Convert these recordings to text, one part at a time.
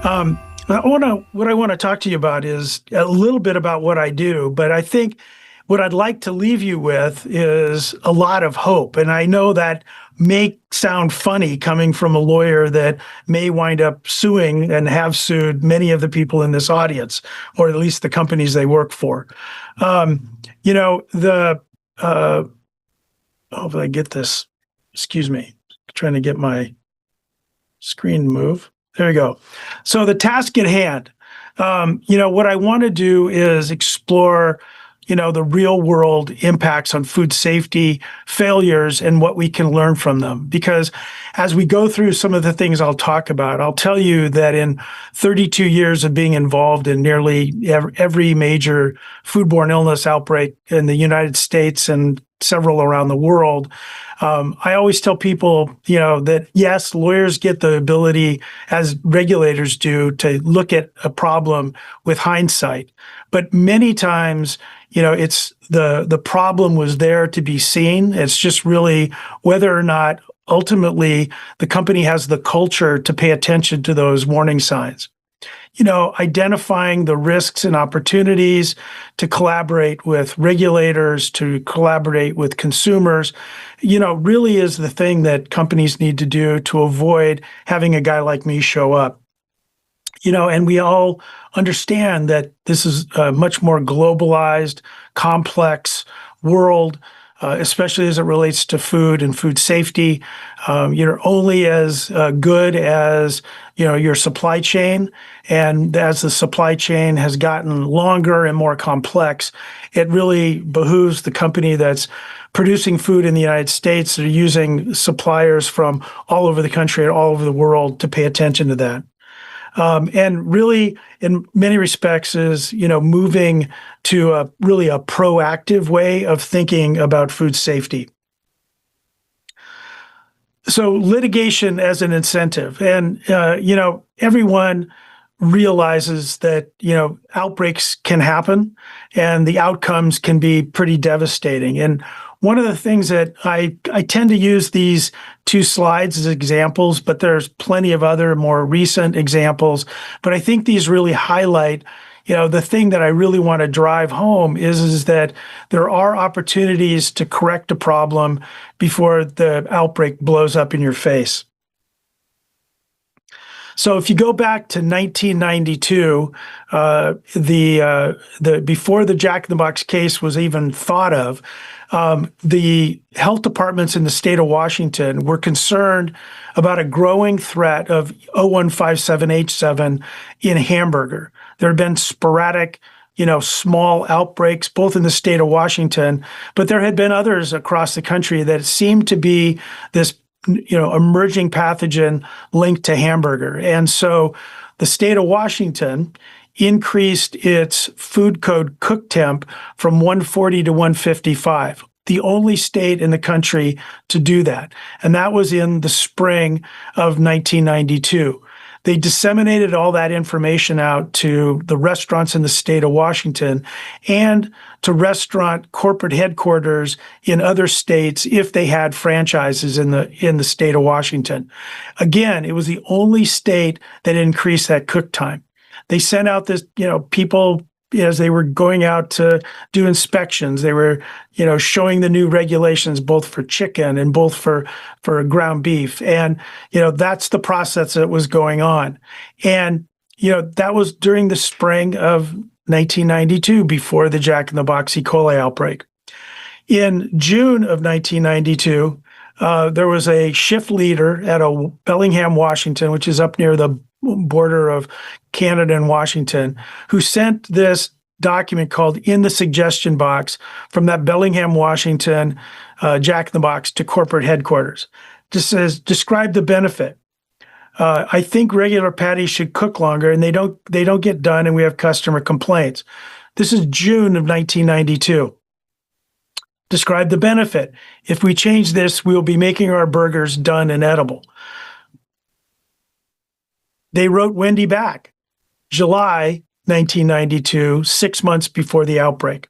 What I want to talk to you about is a little bit about what I do, but I think what I'd like to leave you with is a lot of hope. And I know that may sound funny coming from a lawyer that may wind up suing and have sued many of the people in this audience, or at least the companies they work for. You know, if I get this, excuse me, trying to get my screen to move. There we go. So the task at hand, what I want to do is explore, the real world impacts on food safety, failures, and what we can learn from them. Because as we go through some of the things I'll talk about, I'll tell you that in 32 years of being involved in nearly every major foodborne illness outbreak in the United States and several around the world, I always tell people, that yes, lawyers get the ability, as regulators do, to look at a problem with hindsight. But many times, it's the problem was there to be seen. It's just really whether or not ultimately the company has the culture to pay attention to those warning signs. Identifying the risks and opportunities to collaborate with regulators, to collaborate with consumers, really is the thing that companies need to do to avoid having a guy like me show up. And we all understand that this is a much more globalized, complex world, especially as it relates to food and food safety. You're only as good as your supply chain, and as the supply chain has gotten longer and more complex, it really behooves the company that's producing food in the United States that are using suppliers from all over the country and all over the world to pay attention to that. And really, in many respects, is moving to a proactive way of thinking about food safety. So litigation as an incentive, and everyone realizes that outbreaks can happen, and the outcomes can be pretty devastating. And one of the things that I tend to use these two slides as examples, but there's plenty of other more recent examples. But I think these really highlight, the thing that I really want to drive home is that there are opportunities to correct a problem before the outbreak blows up in your face. So if you go back to 1992, before the Jack in the Box case was even thought of, the health departments in the state of Washington were concerned about a growing threat of O157H7 in hamburger. There had been sporadic, small outbreaks, both in the state of Washington, but there had been others across the country that seemed to be this emerging pathogen linked to hamburger. And so the state of Washington increased its food code cook temp from 140 to 155, the only state in the country to do that. And that was in the spring of 1992. They disseminated all that information out to the restaurants in the state of Washington and to restaurant corporate headquarters in other states if they had franchises in the state of Washington. Again, it was the only state that increased that cook time. They sent out this, people as they were going out to do inspections. They were, showing the new regulations both for chicken and both for ground beef. And, that's the process that was going on. And, that was during the spring of 1992, before the Jack in the Box E. coli outbreak. In June of 1992, there was a shift leader at a Bellingham, Washington, which is up near the border of Canada and Washington, who sent this document called In the Suggestion Box from that Bellingham, Washington Jack in the Box to corporate headquarters. Just says, describe the benefit. I think regular patties should cook longer and they don't get done, and we have customer complaints. This is June of 1992. Describe the benefit. If we change this, we will be making our burgers done and edible. They wrote Wendy back, July 1992, 6 months before the outbreak.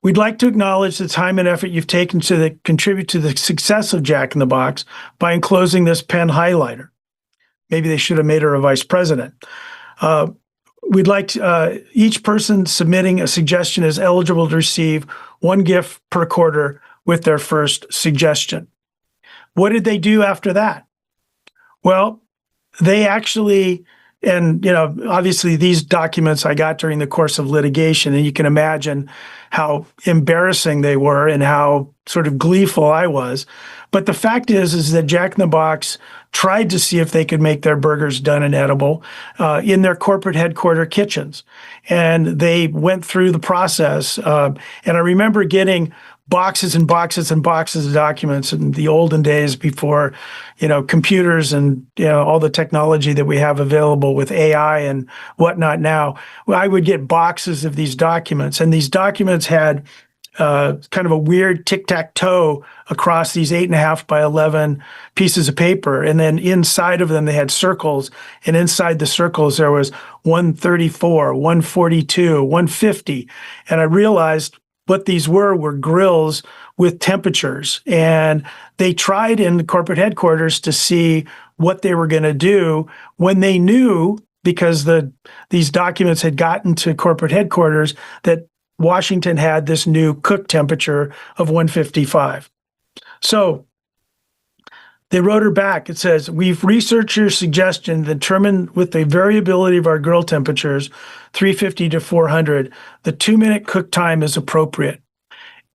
We'd like to acknowledge the time and effort you've taken to contribute to the success of Jack in the Box by enclosing this pen highlighter. Maybe they should have made her a vice president. We'd like each person submitting a suggestion is eligible to receive one gift per quarter with their first suggestion. What did they do after that? Well, they actually, and obviously these documents I got during the course of litigation, and you can imagine how embarrassing they were and how sort of gleeful I was. But the fact is that Jack in the Box tried to see if they could make their burgers done and edible in their corporate headquarter kitchens. And they went through the process. And I remember getting boxes and boxes and boxes of documents in the olden days before, computers and, all the technology that we have available with AI and whatnot now. I would get boxes of these documents, and these documents had kind of a weird tic-tac-toe across these 8.5 by 11 pieces of paper. And then inside of them, they had circles. And inside the circles, there was 134, 142, 150. And I realized what these were grills with temperatures. And they tried in the corporate headquarters to see what they were going to do when they knew, because these documents had gotten to corporate headquarters, that Washington had this new cook temperature of 155. So they wrote her back. It says, we've researched your suggestion, determined with the variability of our grill temperatures, 350 to 400, the 2-minute cook time is appropriate.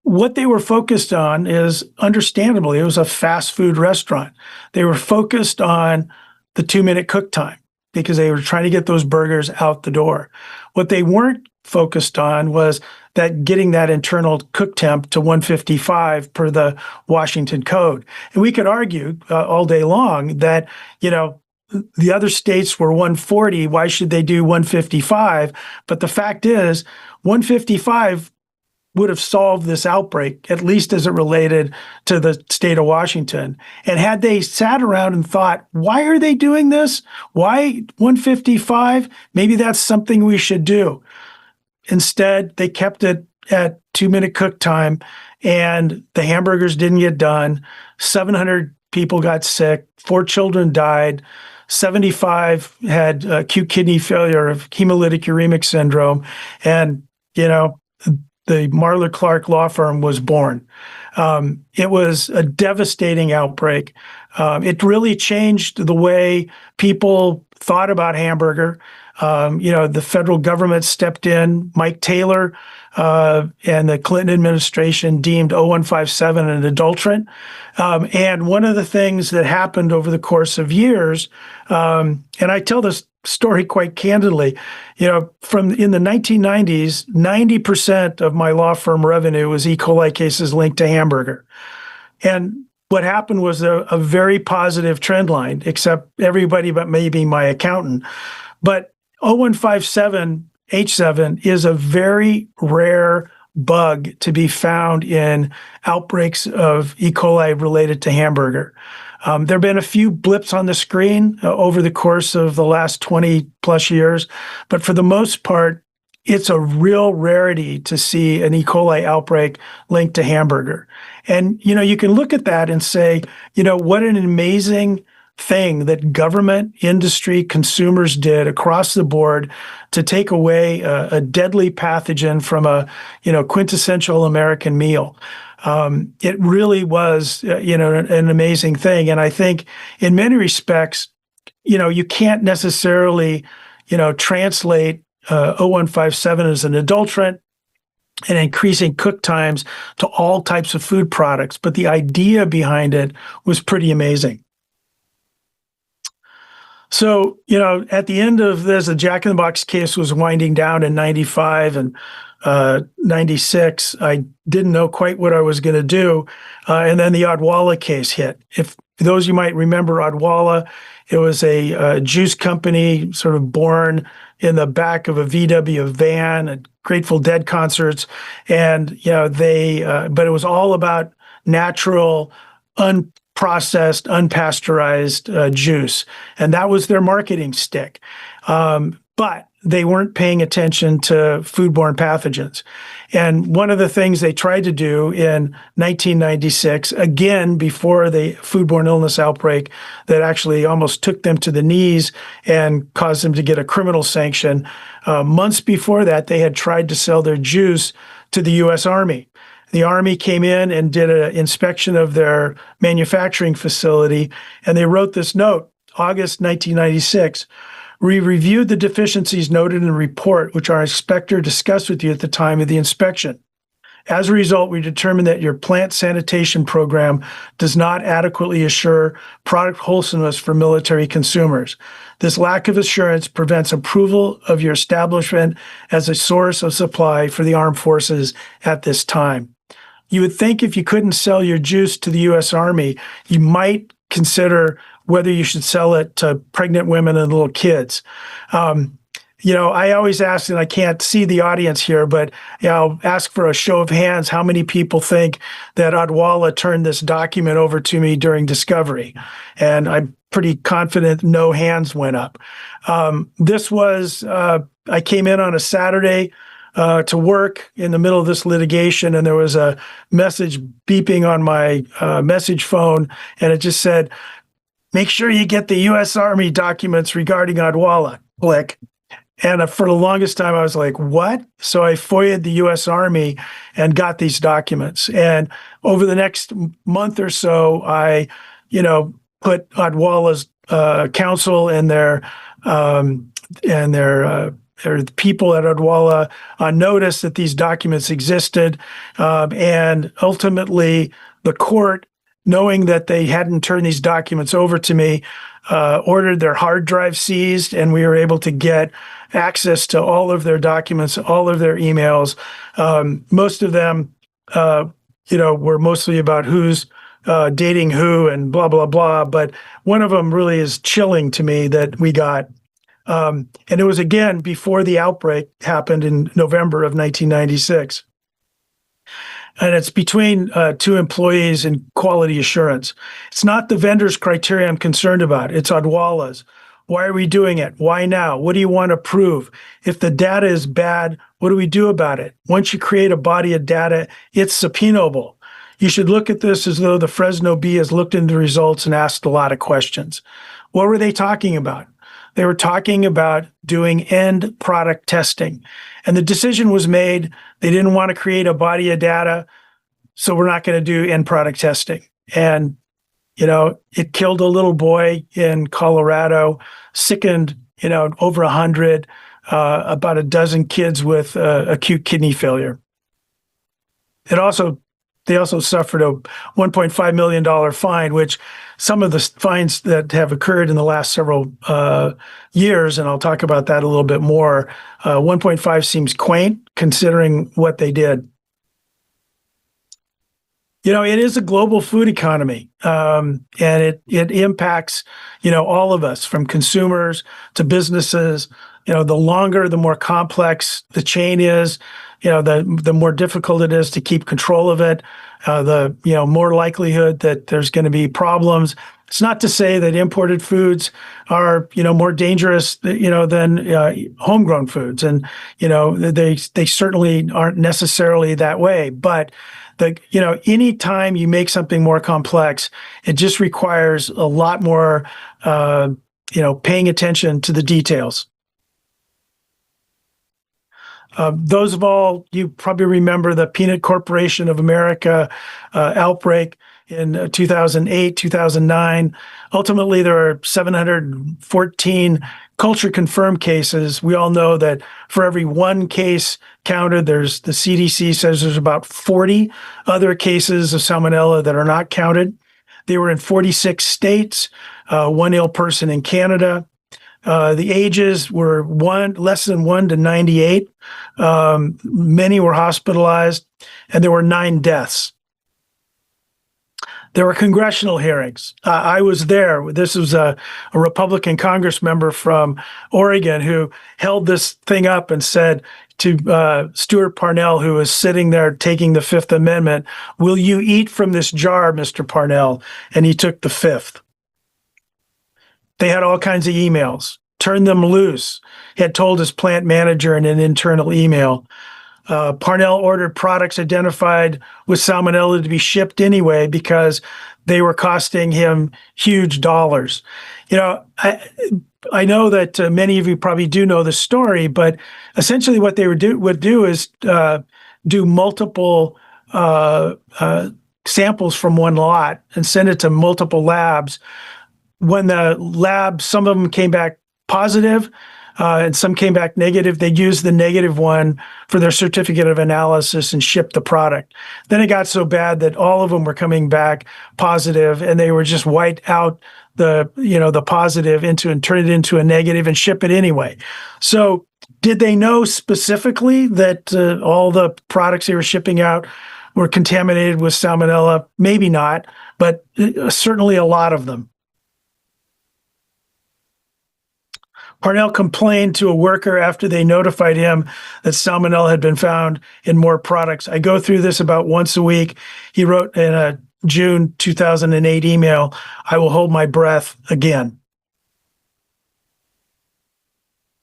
What they were focused on is, understandably, it was a fast food restaurant. They were focused on the 2-minute cook time because they were trying to get those burgers out the door. What they weren't focused on was that getting that internal cook temp to 155 per the Washington Code. And we could argue all day long that, the other states were 140. Why should they do 155? But the fact is, 155 would have solved this outbreak, at least as it related to the state of Washington. And had they sat around and thought, why are they doing this? Why 155? Maybe that's something we should do. Instead, they kept it at 2-minute cook time, and the hamburgers didn't get done. 700 people got sick. 4 children died. 75 had acute kidney failure of hemolytic uremic syndrome. And, the Marler Clark law firm was born. It was a devastating outbreak. It really changed the way people thought about hamburger. The federal government stepped in. Mike Taylor and the Clinton administration deemed 0157 an adulterant. And one of the things that happened over the course of years, and I tell this story quite candidly, from in the 1990s, 90% of my law firm revenue was E. coli cases linked to hamburger. And what happened was a very positive trend line, except everybody but maybe my accountant. But 0157H7 is a very rare bug to be found in outbreaks of E. coli related to hamburger. There have been a few blips on the screen over the course of the last 20 plus years, but for the most part, it's a real rarity to see an E. coli outbreak linked to hamburger. And, you can look at that and say, what an amazing thing that government, industry, consumers did across the board to take away a deadly pathogen from a, quintessential American meal. It really was, an amazing thing. And I think in many respects, you can't necessarily, translate 0157 as an adulterant and increasing cook times to all types of food products. But the idea behind it was pretty amazing. So, at the end of this, the Jack in the Box case was winding down in 95 and 96. I didn't know quite what I was going to do. And then the Odwalla case hit. If those you might remember Odwalla, it was a juice company sort of born in the back of a VW van at Grateful Dead concerts. And, but it was all about natural, unprocessed, unpasteurized juice. And that was their marketing stick. But they weren't paying attention to foodborne pathogens. And one of the things they tried to do in 1996, again, before the foodborne illness outbreak that actually almost took them to the knees and caused them to get a criminal sanction, months before that, they had tried to sell their juice to the U.S. Army. The Army came in and did an inspection of their manufacturing facility, and they wrote this note, August 1996. We reviewed the deficiencies noted in the report, which our inspector discussed with you at the time of the inspection. As a result, we determined that your plant sanitation program does not adequately assure product wholesomeness for military consumers. This lack of assurance prevents approval of your establishment as a source of supply for the armed forces at this time. You would think if you couldn't sell your juice to the U.S. Army, you might consider whether you should sell it to pregnant women and little kids. I always ask, and I can't see the audience here, but I'll ask for a show of hands. How many people think that Odwalla turned this document over to me during discovery? And I'm pretty confident no hands went up. I came in on a Saturday to work in the middle of this litigation, and there was a message beeping on my message phone, and it just said, "Make sure you get the U.S. Army documents regarding Odwalla." Click. And for the longest time, I was like, what? So I FOIA'd the U.S. Army and got these documents. And over the next month or so, I, put Odwalla's counsel and their people at Odwalla on notice that these documents existed. And ultimately, the court, knowing that they hadn't turned these documents over to me, ordered their hard drive seized, and we were able to get access to all of their documents, all of their emails. Most of them, were mostly about who's dating who and blah, blah, blah. But one of them really is chilling to me that we got. And it was, again, before the outbreak happened in November of 1996. And it's between two employees in quality assurance. It's not the vendor's criteria I'm concerned about. It's Odwalla's. Why are we doing it? Why now? What do you want to prove? If the data is bad, what do we do about it? Once you create a body of data, it's subpoenable. You should look at this as though the Fresno Bee has looked into the results and asked a lot of questions. What were they talking about? They were talking about doing end product testing. And the decision was made, they didn't want to create a body of data, so we're not going to do end product testing. And, it killed a little boy in Colorado, sickened, over 100, about a dozen kids with acute kidney failure. They also suffered a $1.5 million fine, which some of the fines that have occurred in the last several years, and I'll talk about that a little bit more, 1.5 seems quaint considering what they did. It is a global food economy, and it impacts, all of us, from consumers to businesses. The longer, the more complex the chain is, the more difficult it is to keep control of it, the more likelihood that there's going to be problems. It's not to say that imported foods are, more dangerous, than homegrown foods, and they certainly aren't necessarily that way. But any time you make something more complex, it just requires a lot more, paying attention to the details. Those of all, you probably remember the Peanut Corporation of America outbreak in 2008, 2009. Ultimately, there are 714 culture-confirmed cases. We all know that for every one case counted, the CDC says there's about 40 other cases of salmonella that are not counted. They were in 46 states, one ill person in Canada. The ages were less than 1 to 98. Many were hospitalized, and there were 9 deaths. There were congressional hearings. I was there. This was a Republican Congress member from Oregon who held this thing up and said to Stuart Parnell, who was sitting there taking the Fifth Amendment, "Will you eat from this jar, Mr. Parnell?" And he took the fifth. They had all kinds of emails, turn them loose, he had told his plant manager in an internal email. Parnell ordered products identified with salmonella to be shipped anyway because they were costing him huge dollars. I know that many of you probably do know the story, but essentially what they would do is do multiple samples from one lot and send it to multiple labs. When the lab, some of them came back positive and some came back negative, they'd use the negative one for their certificate of analysis and ship the product. Then it got so bad that all of them were coming back positive, and they were just white out the positive and turn it into a negative and ship it anyway. So did they know specifically that all the products they were shipping out were contaminated with salmonella? Maybe not, but certainly a lot of them. Parnell complained to a worker after they notified him that salmonella had been found in more products. I go through this about once a week. He wrote in a June 2008 email, "I will hold my breath again."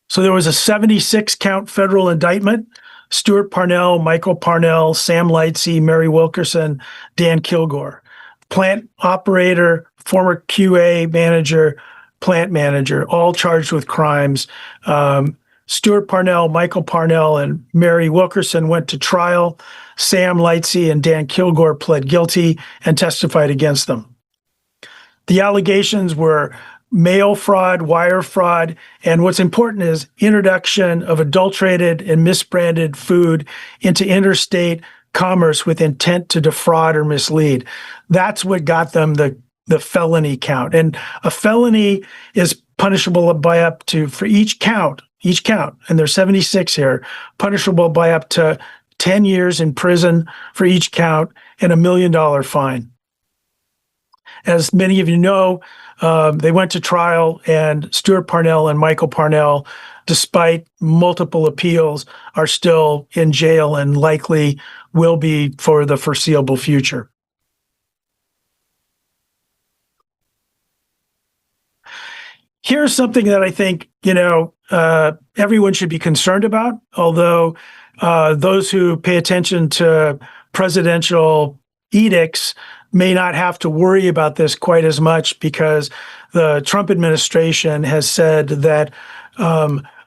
So there was a 76-count federal indictment. Stuart Parnell, Michael Parnell, Sam Lightsey, Mary Wilkerson, Dan Kilgore. Plant operator, former QA manager, plant manager, all charged with crimes. Stuart Parnell, Michael Parnell, and Mary Wilkerson went to trial. Sam Lightsey and Dan Kilgore pled guilty and testified against them. The allegations were mail fraud, wire fraud, and what's important is introduction of adulterated and misbranded food into interstate commerce with intent to defraud or mislead. That's what got them the felony count. And a felony is punishable by up to, for each count, and there's 76 here, punishable by up to 10 years in prison for each count and $1 million fine. As many of you know, they went to trial, and Stuart Parnell and Michael Parnell, despite multiple appeals, are still in jail and likely will be for the foreseeable future. Here's something that I think, everyone should be concerned about, although those who pay attention to presidential edicts may not have to worry about this quite as much, because the Trump administration has said that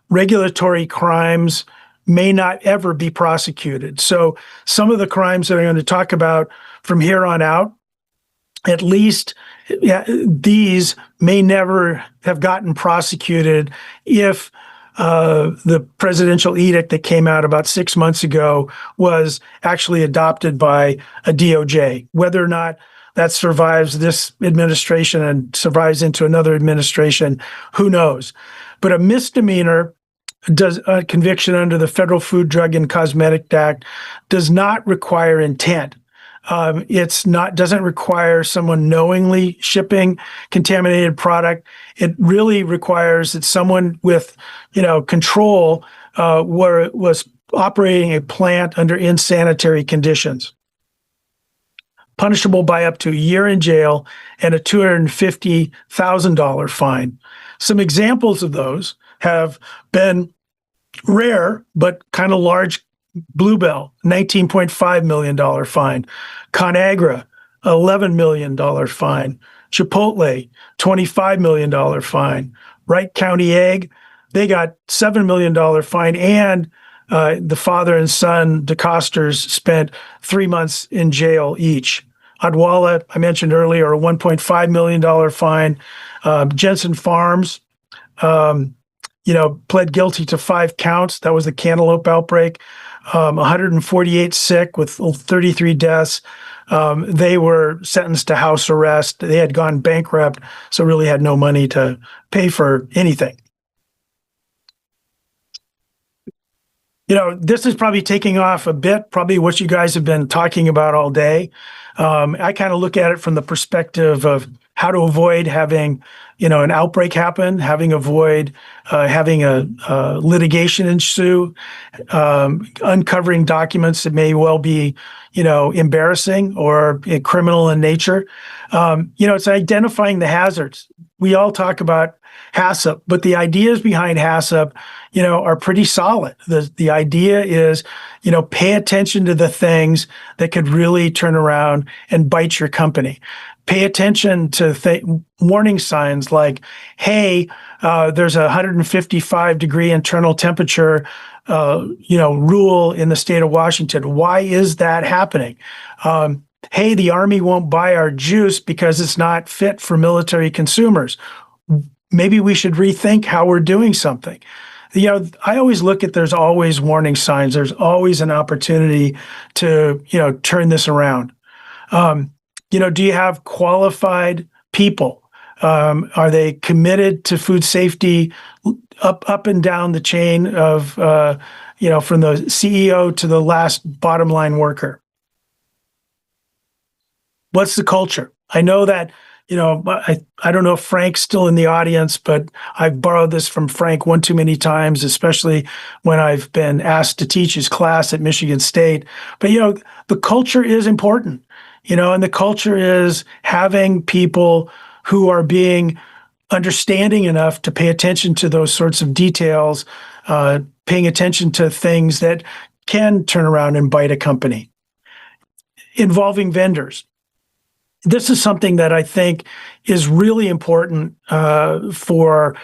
regulatory crimes may not ever be prosecuted. So some of the crimes that I'm going to talk about from here on out, at least these may never have gotten prosecuted if the presidential edict that came out about 6 months ago was actually adopted by a DOJ. Whether or not that survives this administration and survives into another administration, who knows? But a misdemeanor conviction under the Federal Food, Drug, and Cosmetic Act does not require intent. Doesn't require someone knowingly shipping contaminated product. It really requires that someone with, control was operating a plant under insanitary conditions. Punishable by up to a year in jail and a $250,000 fine. Some examples of those have been rare but kind of large. Bluebell, $19.5 million fine. ConAgra, $11 million fine. Chipotle, $25 million fine. Wright County Egg, they got $7 million fine, and the father and son, DeCosters, spent 3 months in jail each. Odwalla, I mentioned earlier, a $1.5 million fine. Jensen Farms, pled guilty to 5 counts. That was the cantaloupe outbreak. 148 sick with 33 deaths. They were sentenced to house arrest. They had gone bankrupt, so really had no money to pay for anything. This is probably taking off a bit, probably what you guys have been talking about all day. I kind of look at it from the perspective of how to avoid having, an outbreak happen, having a litigation ensue, uncovering documents that may well be, embarrassing or criminal in nature. It's identifying the hazards. we all talk about HACCP, but the ideas behind HACCP, are pretty solid. The idea is, pay attention to the things that could really turn around and bite your company. Pay attention to warning signs like, hey, there's a 155-degree internal temperature, rule in the state of Washington. Why is that happening? Hey, the Army won't buy our juice because it's not fit for military consumers. Maybe we should rethink how we're doing something. I always look at there's always warning signs. There's always an opportunity to, turn this around. Do you have qualified people? Are they committed to food safety up and down the chain of, from the CEO to the last bottom line worker? What's the culture? I know that, I don't know if Frank's still in the audience, but I've borrowed this from Frank one too many times, especially when I've been asked to teach his class at Michigan State. But, the culture is important, and the culture is having people who are being understanding enough to pay attention to those sorts of details, paying attention to things that can turn around and bite a company. Involving vendors. This is something that I think is really important for,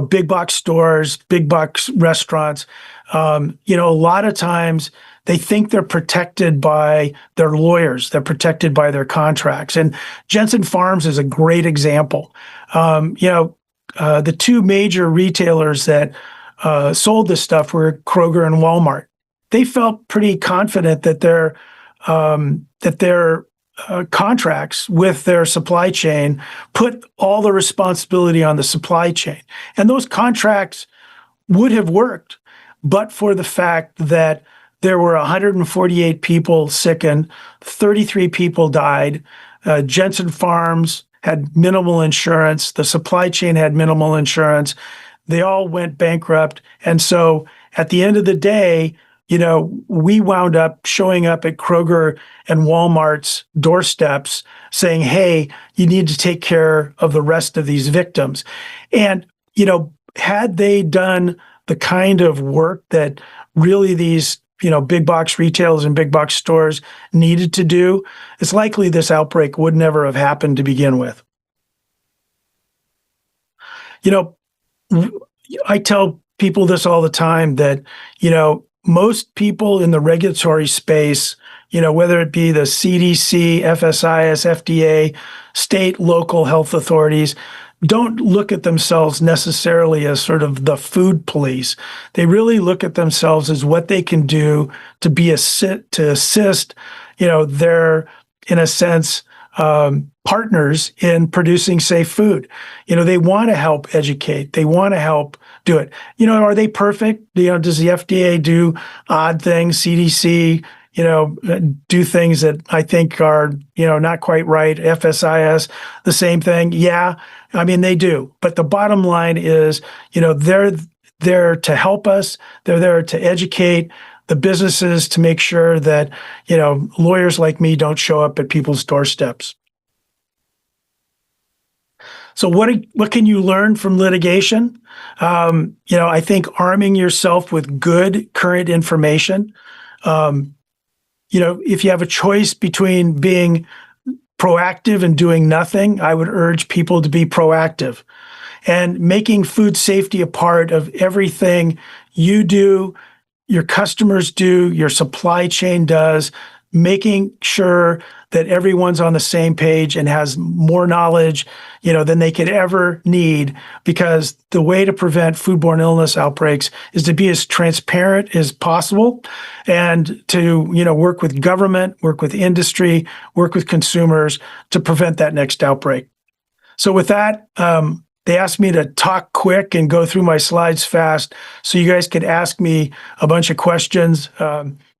big box stores, big box restaurants. A lot of times they think they're protected by their lawyers. They're protected by their contracts. And Jensen Farms is a great example. The two major retailers that sold this stuff were Kroger and Walmart. They felt pretty confident that their contracts with their supply chain put all the responsibility on the supply chain. And those contracts would have worked, but for the fact that there were 148 people sickened, 33 people died. Jensen Farms had minimal insurance. The supply chain had minimal insurance. They all went bankrupt. And so at the end of the day, we wound up showing up at Kroger and Walmart's doorsteps saying, hey, you need to take care of the rest of these victims. And, had they done the kind of work that really these, big box retailers and big box stores needed to do, it's likely this outbreak would never have happened to begin with. I tell people this all the time that, most people in the regulatory space, whether it be the CDC, FSIS, FDA, state, local health authorities, don't look at themselves necessarily as sort of the food police. They really look at themselves as what they can do to assist, their, in a sense, partners in producing safe food. They want to help educate. They want to help do it. Are they perfect? Does the FDA do odd things? CDC, do things that I think are, not quite right. FSIS, the same thing. Yeah, they do. But the bottom line is, they're there to help us. They're there to educate the businesses to make sure that, lawyers like me don't show up at people's doorsteps. So what can you learn from litigation? I think arming yourself with good current information. If you have a choice between being proactive and doing nothing, I would urge people to be proactive and making food safety a part of everything you do, your customers do, your supply chain does, making sure that everyone's on the same page and has more knowledge, than they could ever need, because the way to prevent foodborne illness outbreaks is to be as transparent as possible and to, work with government, work with industry, work with consumers to prevent that next outbreak. So with that, they asked me to talk quick and go through my slides fast so you guys could ask me a bunch of questions.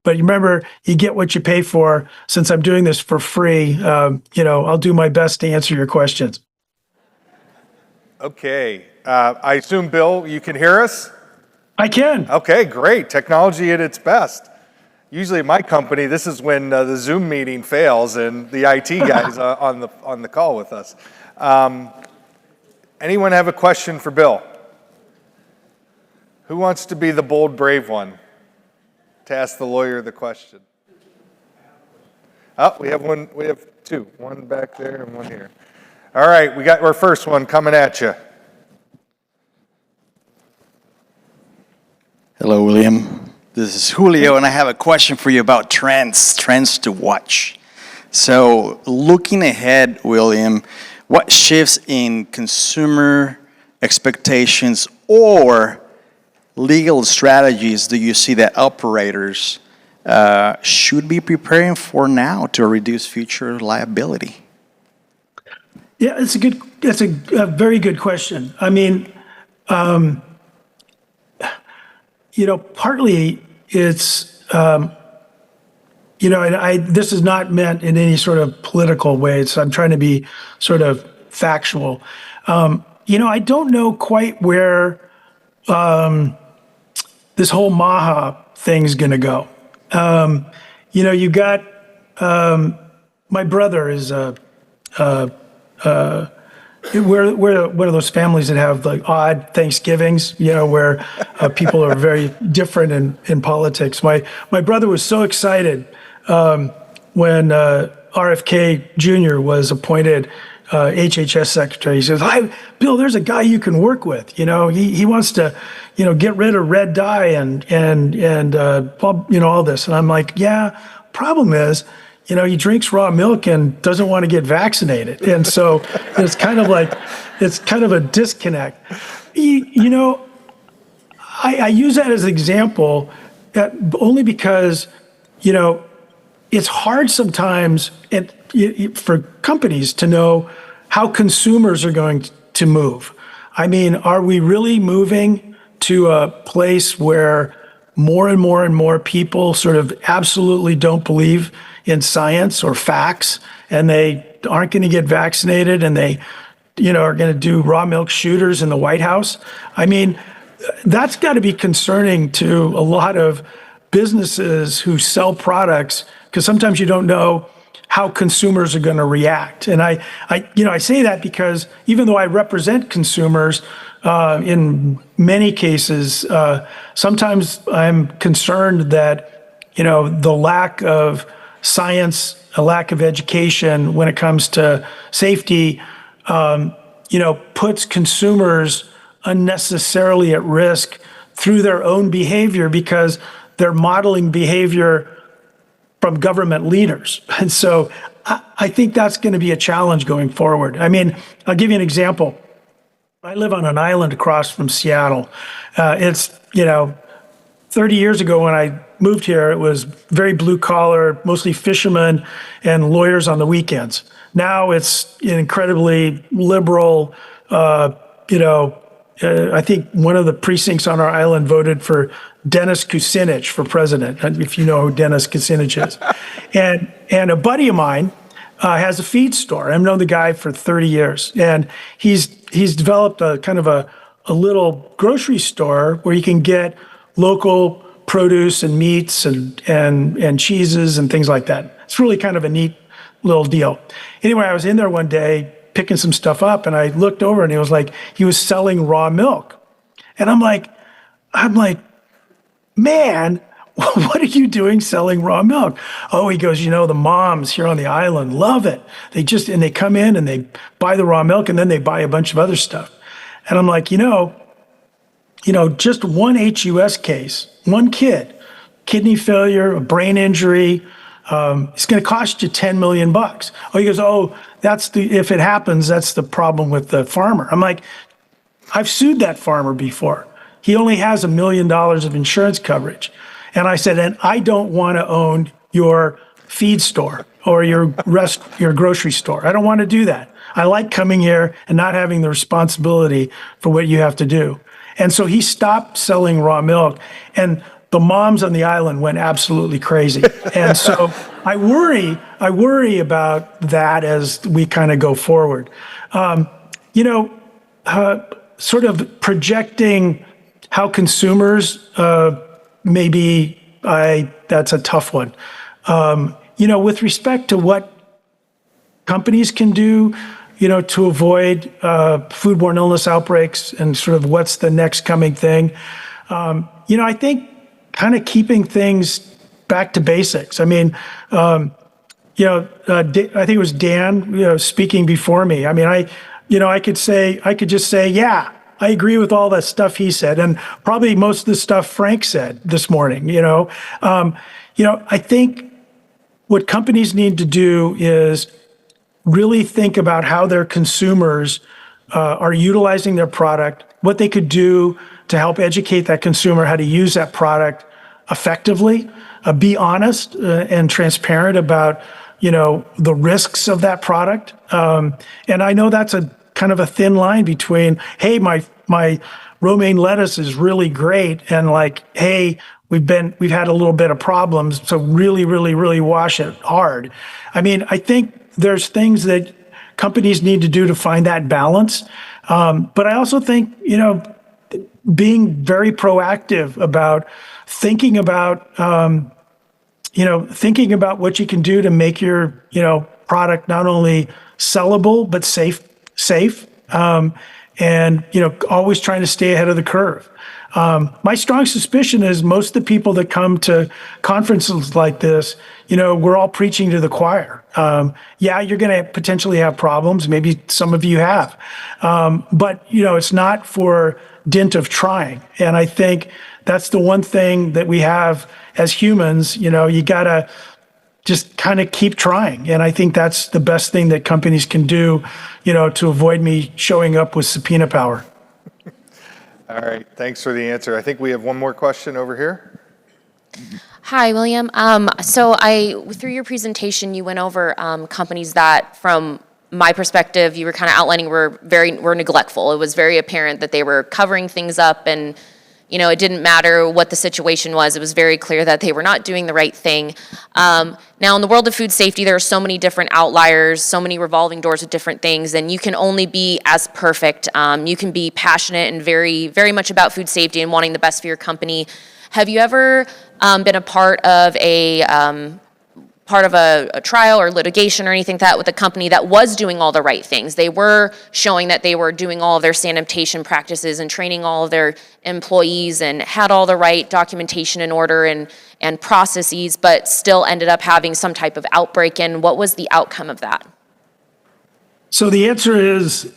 But remember, you get what you pay for. Since I'm doing this for free, I'll do my best to answer your questions. Okay. I assume, Bill, you can hear us? I can. Okay, great. Technology at its best. Usually at my company, this is when the Zoom meeting fails and the IT guys on the call with us. Anyone have a question for Bill? Who wants to be the bold, brave one to ask the lawyer the question? Oh, we have one. We have two. One back there and one here. All right, we got our first one coming at you. Hello, William. This is Julio, and I have a question for you about trends to watch. So, looking ahead, William, what shifts in consumer expectations or legal strategies do you see that operators should be preparing for now to reduce future liability? Yeah, that's a very good question. I mean, partly it's, and this is not meant in any sort of political way, so I'm trying to be sort of factual. I don't know quite where this whole MAHA thing's going to go. You got, my brother is we're one of those families that have like odd Thanksgivings, where people are very different in politics. My brother was so excited when RFK Jr. was appointed HHS secretary. He says, "Hi, Bill, there's a guy you can work with. He wants to, get rid of red dye and all this." And I'm like, "Yeah, problem is, he drinks raw milk and doesn't want to get vaccinated." And so it's kind of a disconnect. I use that as an example only because, it's hard sometimes for companies to know how consumers are going to move. I mean, are we really moving to a place where more and more and more people sort of absolutely don't believe in science or facts, and they aren't going to get vaccinated, and they, are going to do raw milk shooters in the White House? I mean, that's got to be concerning to a lot of businesses who sell products, because sometimes you don't know how consumers are going to react. And I say that because even though I represent consumers in many cases, sometimes I'm concerned that, the lack of science, a lack of education when it comes to safety, puts consumers unnecessarily at risk through their own behavior because they're modeling behavior from government leaders. And so I think that's going to be a challenge going forward. I mean, I'll give you an example. I live on an island across from Seattle. It's, 30 years ago when I moved here, it was very blue collar, mostly fishermen and lawyers on the weekends. Now it's incredibly liberal. I think one of the precincts on our island voted for Dennis Kucinich for president, if you know who Dennis Kucinich is. And a buddy of mine has a feed store. I've known the guy for 30 years. And he's developed a kind of a little grocery store where you can get local produce and meats and cheeses and things like that. It's really kind of a neat little deal. Anyway, I was in there one day picking some stuff up, and I looked over and it was like he was selling raw milk. And I'm like, "Man, what are you doing selling raw milk?" "Oh," he goes, "the moms here on the island love it. They come in and they buy the raw milk and then they buy a bunch of other stuff." And I'm like, just one HUS case, one kid, kidney failure, a brain injury, it's going to cost you $10 million. Oh, he goes, "Oh, if it happens, that's the problem with the farmer." I'm like, I've sued that farmer before. He only has $1 million of insurance coverage. And I said, and I don't want to own your feed store or your grocery store. I don't want to do that. I like coming here and not having the responsibility for what you have to do. And so he stopped selling raw milk, and the moms on the island went absolutely crazy. And so I worry about that as we kind of go forward. Sort of projecting how consumers that's a tough one. With respect to what companies can do, to avoid foodborne illness outbreaks and sort of what's the next coming thing. I think kind of keeping things back to basics. I mean, I think it was Dan, speaking before me. I mean, I could just say, yeah, I agree with all that stuff he said, and probably most of the stuff Frank said this morning. I think what companies need to do is really think about how their consumers are utilizing their product, what they could do to help educate that consumer how to use that product effectively, be honest and transparent about, the risks of that product. And I know that's a kind of a thin line between, hey, my romaine lettuce is really great, and like, hey, we've had a little bit of problems, so really, really, really wash it hard. I mean, I think there's things that companies need to do to find that balance. But I also think, being very proactive about thinking about what you can do to make your, product not only sellable, but safe. And, always trying to stay ahead of the curve. My strong suspicion is most of the people that come to conferences like this, we're all preaching to the choir. Yeah, you're going to potentially have problems. Maybe some of you have. But, it's not for dint of trying. And I think that's the one thing that we have as humans, you got to just kind of keep trying. And I think that's the best thing that companies can do, to avoid me showing up with subpoena power. All right, thanks for the answer. I think we have one more question over here. Hi, William. So through your presentation, you went over companies that, from my perspective, you were kind of outlining were neglectful. It was very apparent that they were covering things up, and it didn't matter what the situation was. It was very clear that they were not doing the right thing. Now, in the world of food safety, there are so many different outliers, so many revolving doors with different things, and you can only be as perfect. You can be passionate and very, very much about food safety and wanting the best for your company. Have you ever been a part of a trial or litigation or anything like that with a company that was doing all the right things? They were showing that they were doing all of their sanitation practices and training all of their employees and had all the right documentation in order and processes, but still ended up having some type of outbreak. And what was the outcome of that? So the answer is,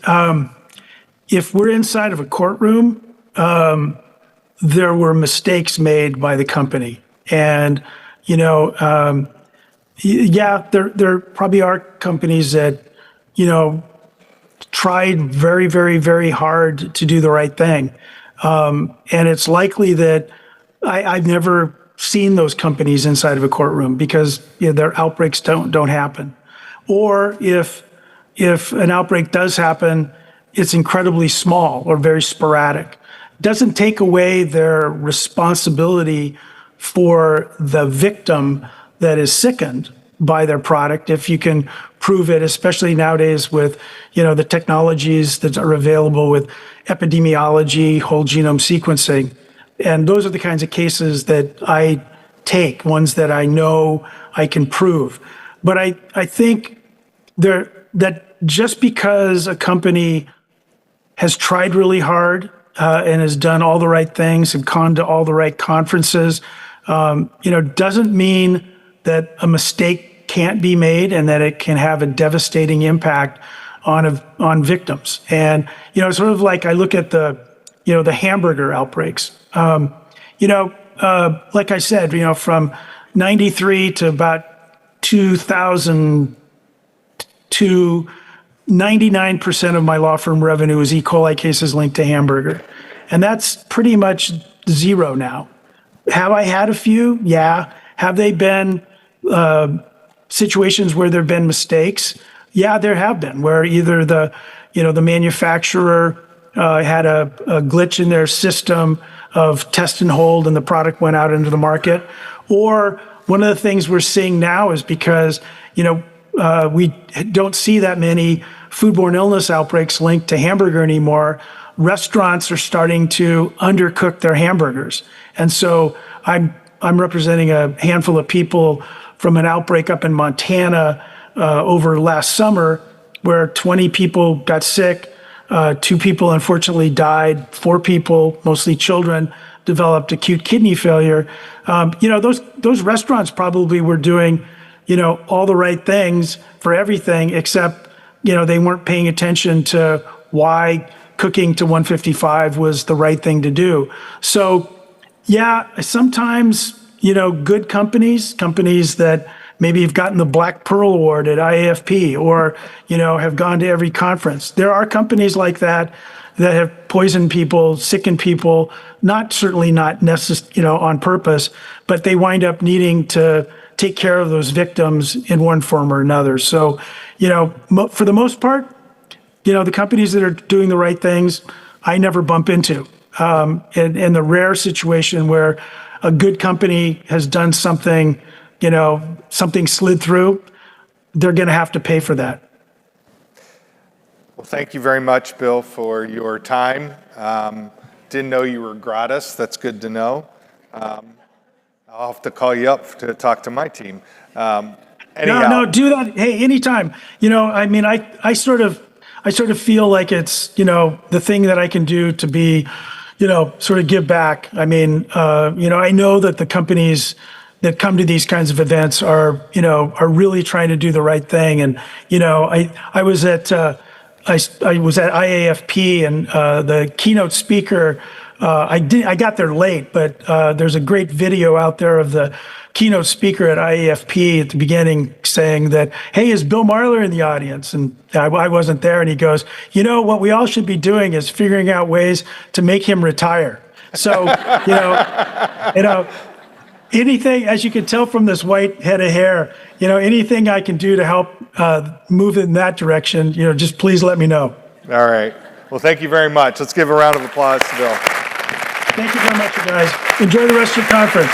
if we're inside of a courtroom, there were mistakes made by the company. And, yeah, there probably are companies that, tried very, very, very hard to do the right thing. And it's likely that I've never seen those companies inside of a courtroom because their outbreaks don't happen. Or if an outbreak does happen, it's incredibly small or very sporadic. Doesn't take away their responsibility for the victim that is sickened by their product if you can prove it, especially nowadays with the technologies that are available with epidemiology, whole genome sequencing. And those are the kinds of cases that I take, ones that I know I can prove. But I think that just because a company has tried really hard and has done all the right things and gone to all the right conferences, doesn't mean that a mistake can't be made and that it can have a devastating impact on victims. And sort of like I look at the hamburger outbreaks. Like I said, from '93 to about 2002, 99% of my law firm revenue was E. coli cases linked to hamburger, and that's pretty much zero now. Have I had a few? Yeah. Have they been situations where there have been mistakes? Yeah, there have been, where either the manufacturer had a glitch in their system of test and hold and the product went out into the market. Or one of the things we're seeing now is because, we don't see that many foodborne illness outbreaks linked to hamburger anymore. Restaurants are starting to undercook their hamburgers. And so I'm representing a handful of people from an outbreak up in Montana over last summer where 20 people got sick, 2 people unfortunately died, 4 people, mostly children, developed acute kidney failure. Those restaurants probably were doing, all the right things for everything, except, they weren't paying attention to why cooking to 155 was the right thing to do. So, yeah, sometimes, good companies that maybe have gotten the Black Pearl Award at IAFP or, have gone to every conference. There are companies like that have poisoned people, sickened people, certainly not necessarily, on purpose, but they wind up needing to take care of those victims in one form or another. So, for the most part, the companies that are doing the right things, I never bump into. In the rare situation where a good company has done something, something slid through, they're going to have to pay for that. Well, thank you very much, Bill, for your time. Didn't know you were gratis. That's good to know. I'll have to call you up to talk to my team. Anyhow. No, do that. Hey, anytime. I sort of feel like it's, the thing that I can do to be, sort of give back. I know that the companies that come to these kinds of events are really trying to do the right thing. And, I was at IAFP and the keynote speaker, I got there late, but there's a great video out there of the keynote speaker at IAFP at the beginning saying that, hey, is Bill Marler in the audience? And I wasn't there. And he goes, what we all should be doing is figuring out ways to make him retire. So, anything, as you can tell from this white head of hair, anything I can do to help move in that direction, just please let me know. All right. Well, thank you very much. Let's give a round of applause to Bill. Thank you very much, you guys. Enjoy the rest of your conference.